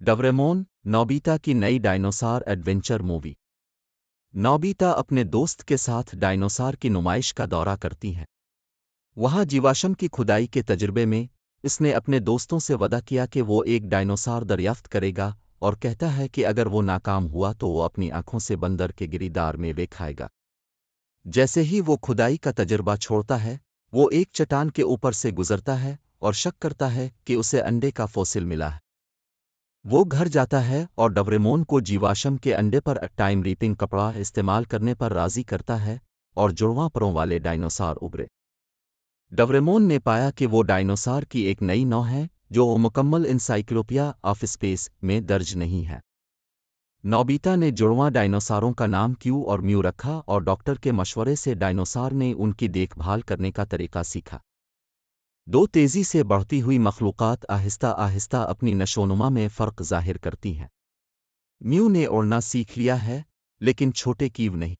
Doraemon, Nobita की नई dinosaur adventure movie. Nobita अपने दोस्त के साथ डायनासोर की नुमाइश का दौरा करती हैं। वहां जीवाश्म की खुदाई के तजुर्बे में इसने अपने दोस्तों से वादा किया कि वो एक डायनासोर दरियाफ्त करेगा और कहता है कि अगर वो नाकाम हुआ तो वो अपनी आंखों से बंदर के गिरीदार में वे खाएगा। जैसे ही वो खुदाई का तजुर्बा छोड़ता है, वो एक चट्टान के ऊपर से गुजरता है और शक करता है कि उसे अंडे का फोसिल मिला है। वो घर जाता है और डोरेमोन को जीवाश्म के अंडे पर टाइम रीपिंग कपड़ा इस्तेमाल करने पर राजी करता है और जुड़वां परों वाले डायनासोर उभरे। डोरेमोन ने पाया कि वो डायनासोर की एक नई नौ है जो मुकम्मल इंसाइक्लोपीडिया ऑफ स्पेस में दर्ज नहीं है। नोबिता ने जुड़वां डायनासोरों का नाम क्यू और म्यू रखा और डॉक्टर के मशवरे से डायनासोर ने उनकी देखभाल करने का तरीका सीखा। दो तेजी से बढ़ती हुई मखलूक़ात आहिस्ता आहिस्ता अपनी नशोनुमा में फ़र्क ज़ाहिर करती हैं। म्यू ने उड़ना सीख लिया है, लेकिन छोटे कीव नहीं।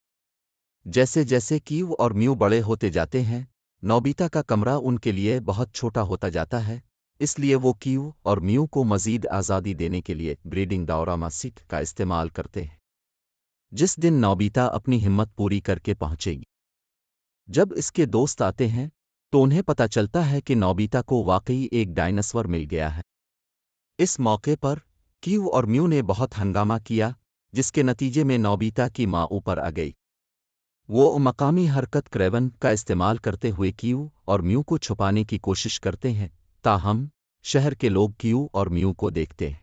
जैसे जैसे कीव और म्यू बड़े होते जाते हैं, नोबिता का कमरा उनके लिए बहुत छोटा होता जाता है, इसलिए वो कीव और म्यू को मज़ीद आज़ादी देने के लिए ब्रीडिंग डायग्रामा सीट का इस्तेमाल करते हैं। जिस दिन नोबिता अपनी हिम्मत पूरी करके पहुंचेगी, जब इसके दोस्त आते हैं तो उन्हें पता चलता है कि नोबिता को वाकई एक डायनासोर मिल गया है। इस मौके पर कीव और म्यू ने बहुत हंगामा किया, जिसके नतीजे में नोबिता की मां ऊपर आ गई। वो मकामी हरकत क्रेवन का इस्तेमाल करते हुए कीव और म्यू को छुपाने की कोशिश करते हैं, ताहम शहर के लोग कीव और म्यू को देखते हैं।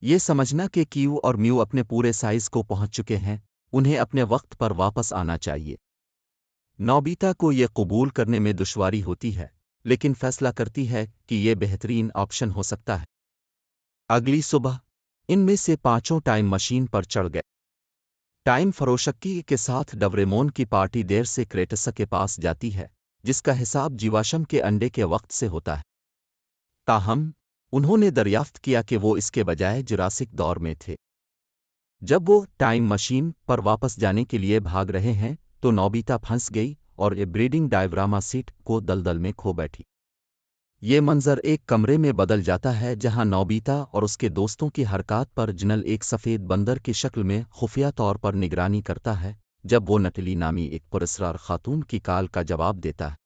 ये समझना कि कीव और म्यू अपने पूरे साइज को पहुंच चुके हैं, उन्हें अपने वक्त पर वापस आना चाहिए। नोबिता को ये कबूल करने में दुश्वारी होती है, लेकिन फैसला करती है कि ये बेहतरीन ऑप्शन हो सकता है। अगली सुबह इनमें से पांचों टाइम मशीन पर चढ़ गए। टाइम फरोशक्की के साथ डोरेमोन की पार्टी देर से क्रेटस के पास जाती है, जिसका हिसाब जीवाश्म के अंडे के वक्त से होता है। ताहम उन्होंने दरियाफ्त किया कि वो इसके बजाय जुरासिक दौर में थे। जब वो टाइम मशीन पर वापस जाने के लिए भाग रहे हैं तो नोबिता फंस गई और ये ब्रीडिंग डायग्रामा सीट को दलदल में खो बैठी। ये मंजर एक कमरे में बदल जाता है जहां नोबिता और उसके दोस्तों की हरकत पर जिनल एक सफ़ेद बंदर की शक्ल में खुफिया तौर पर निगरानी करता है, जब वो नटली नामी एक पुरस्कार खातून की कॉल का जवाब देता है।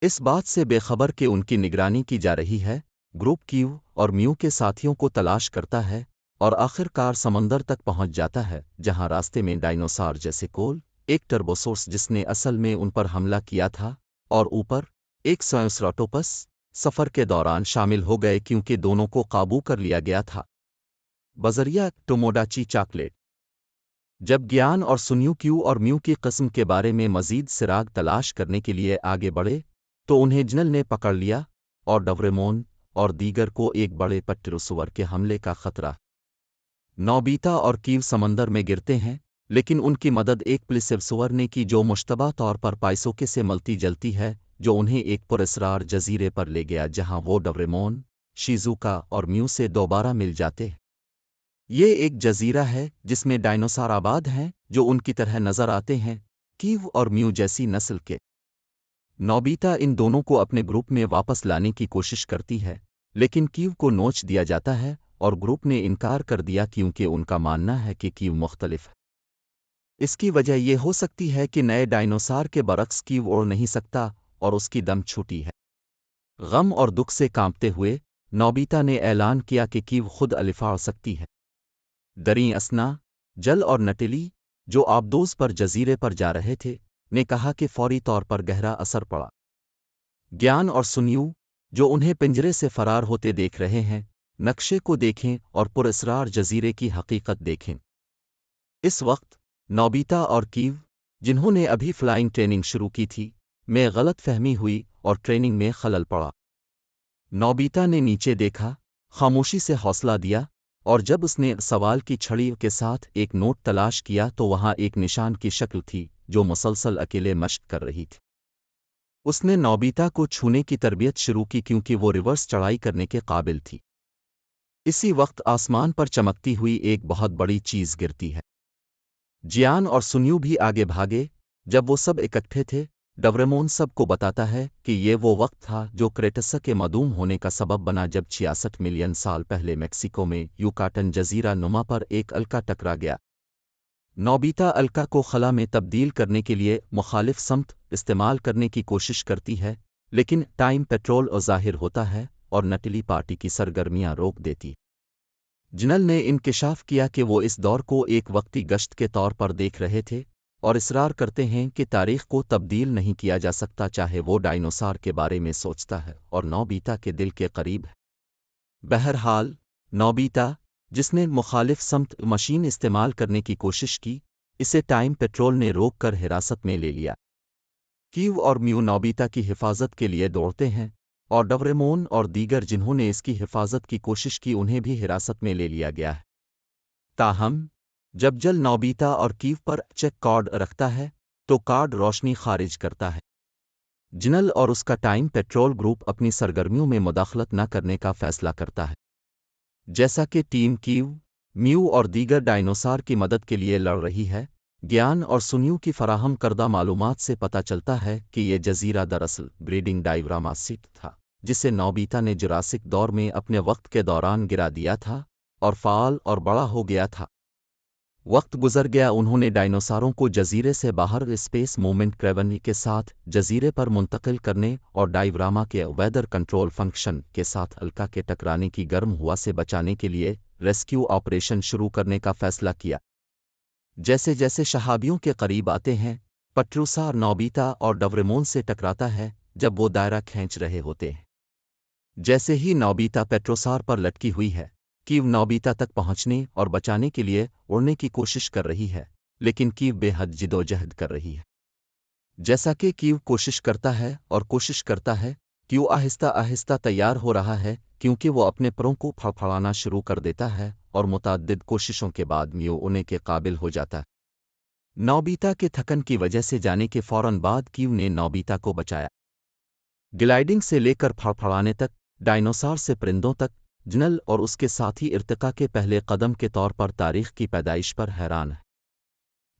इस बात से बेखबर कि उनकी निगरानी की जा रही है, ग्रुप कीव और म्यू के साथियों को तलाश करता है और आखिरकार समंदर तक पहुंच जाता है, जहां रास्ते में डायनासोर जैसे कोल, एक टर्बोसोर्स जिसने असल में उन पर हमला किया था, और ऊपर एक सायोसराटोपस सफ़र के दौरान शामिल हो गए क्योंकि दोनों को काबू कर लिया गया था बजरिया टोमोडाची चॉकलेट। जब ज्ञान और सुन्यू क्यू और म्यू की किस्म के बारे में मजीद सिराग तलाश करने के लिए आगे बढ़े तो उन्हें जिनल ने पकड़ लिया और डोरेमोन और दीगर को एक बड़े पट्टिरोसुअर के हमले का खतरा। नोबिता और कीव समंदर में गिरते हैं, लेकिन उनकी मदद एक प्लिसेवसुअर ने की जो मुश्तबा तौर पर पाइसोके से मलती जलती है, जो उन्हें एक पुरस्कार जजीरे पर ले गया जहां वो डोरेमोन, शिजुका और म्यू से दोबारा मिल जाते हैं। ये एक जजीरा है जिसमें डायनासोर आबाद हैं जो उनकी तरह नजर आते हैं, कीव और म्यू जैसी नस्ल के। नोबिता इन दोनों को अपने ग्रुप में वापस लाने की कोशिश करती है, लेकिन कीव को नोच दिया जाता है और ग्रुप ने इनकार कर दिया क्योंकि उनका मानना है कि कीव मुख्तलिफ है। इसकी वजह यह हो सकती है कि नए डायनासोर के बरक्स कीव उड़ नहीं सकता और उसकी दम छूटी है। गम और दुख से कांपते हुए नोबिता ने ऐलान किया कि कीव खुद अलिफा उड़ सकती है। दरी असना, जल और नटिली, जो आबदोज पर जजीरे पर जा रहे थे, ने कहा कि फौरी तौर पर गहरा असर पड़ा। ज्ञान और सुन्यू, जो उन्हें पिंजरे से फरार होते देख रहे हैं, नक्शे को देखें और पुरस्रार जजीरे की हकीकत देखें। इस वक्त नोबिता और कीव, जिन्होंने अभी फ्लाइंग ट्रेनिंग शुरू की थी, में गलत फहमी हुई और ट्रेनिंग में खलल पड़ा। नोबिता ने नीचे देखा, खामोशी से हौसला दिया, और जब उसने सवाल की छड़ी के साथ एक नोट तलाश किया तो वहां एक निशान की शक्ल थी जो मुसलसल अकेले मशक कर रही थी। उसने नोबिता को छूने की तरबियत शुरू की क्योंकि वो रिवर्स चढ़ाई करने के काबिल थी। इसी वक्त आसमान पर चमकती हुई एक बहुत बड़ी चीज गिरती है। जियान और सुन्यू भी आगे भागे। जब वो सब इकट्ठे थे डोरेमोन सबको बताता है कि ये वो वक्त था जो क्रेटस के मदूम होने का सबब बना जब 66 मिलियन साल पहले मेक्सिको में युकाटन जजीरा नुमा पर एक अलका टकरा गया। नोबिता अलका को खला में तब्दील करने के लिए मुखालिफ समत इस्तेमाल करने की कोशिश करती है, लेकिन टाइम पेट्रोल ज़ाहिर होता है और नटली पार्टी की सरगर्मियां रोक देती। जिनल ने इंकिशाफ किया कि वो इस दौर को एक वक्ती गश्त के तौर पर देख रहे थे और इसरार करते हैं कि तारीख को तब्दील नहीं किया जा सकता, चाहे वो डायनासोर के बारे में सोचता है और नोबिता के दिल के करीब है। बहरहाल, नोबिता, जिसने मुखालिफ समत मशीन इस्तेमाल करने की कोशिश की, इसे टाइम पेट्रोल ने रोक कर हिरासत में ले लिया। कीव और म्यू नोबिता की हिफाजत के लिए दौड़ते हैं और डोरेमोन और दीगर जिन्होंने इसकी हिफाजत की कोशिश की उन्हें भी हिरासत में ले लिया गया है। ताहम, जब जल नोबिता और कीव पर चेक कार्ड रखता है तो कार्ड रोशनी खारिज करता है। जिनल और उसका टाइम पेट्रोल ग्रुप अपनी सरगर्मियों में मुदाखलत न करने का फैसला करता है। जैसा कि टीम कीव, म्यू और दीगर डायनासोर की मदद के लिए लड़ रही है, ज्ञान और सुनियों की फराहम करदा मालूमात से पता चलता है कि यह जजीरा दरअसल ब्रीडिंग डायग्रामा सीट था, जिसे नोबिता ने जुरासिक दौर में अपने वक्त के दौरान गिरा दिया था और फाल और बड़ा हो गया था। वक्त गुजर गया, उन्होंने डायनासोरों को जजीरे से बाहर स्पेस मूवमेंट क्रेवनी के साथ जजीरे पर मुंतकिल करने और डायग्रामा के वेदर कंट्रोल फंक्शन के साथ अलका के टकराने की गर्म हुआ से बचाने के लिए रेस्क्यू ऑपरेशन शुरू करने का फैसला किया। जैसे जैसे शहाबियों के करीब आते हैं, पट्रूसार नोबिता और डोरेमोन से टकराता है जब वो दायरा खींच रहे होते हैं। जैसे ही नोबिता पेट्रोसार पर लटकी हुई है, कीव नोबिता तक पहुंचने और बचाने के लिए उड़ने की कोशिश कर रही है, लेकिन कीव बेहद जिदोजहद कर रही है। जैसा कि कीव कोशिश करता है और कोशिश करता है, कीव आहिस्ता आहिस्ता तैयार हो रहा है क्योंकि वो अपने परों को फड़फड़ाना शुरू कर देता है और मुतअद्दिद कोशिशों के बाद म्यू उड़ने के काबिल हो जाता है। नोबिता के थकन की वजह से जाने के फौरन बाद कीव ने नोबिता को बचाया। ग्लाइडिंग से लेकर फड़फड़ाने तक, डायनासोर से परिंदों तक, जिनल और उसके साथी इर्तिका के पहले कदम के तौर पर तारीख की पैदाइश पर हैरान है।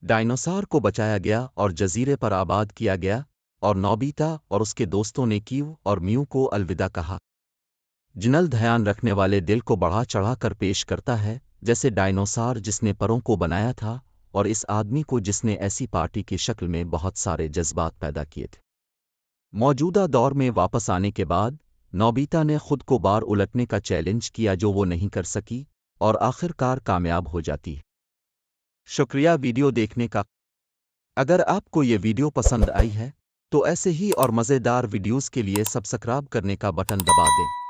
डायनासोर को बचाया गया और जजीरे पर आबाद किया गया और नोबिता और उसके दोस्तों ने कीव और म्यू को अलविदा कहा। जिनल ध्यान रखने वाले दिल को बढ़ा चढ़ा कर पेश करता है, जैसे डायनासोर जिसने परों को बनाया था और इस आदमी को जिसने ऐसी पार्टी की शक्ल में बहुत सारे जज्बात पैदा किए थे। मौजूदा दौर में वापस आने के बाद नोबिता ने खुद को बार उलटने का चैलेंज किया जो वो नहीं कर सकी और आखिरकार कामयाब हो जाती है। शुक्रिया वीडियो देखने का। अगर आपको ये वीडियो पसंद आई है तो ऐसे ही और मज़ेदार वीडियोस के लिए सब्सक्राइब करने का बटन दबा दें।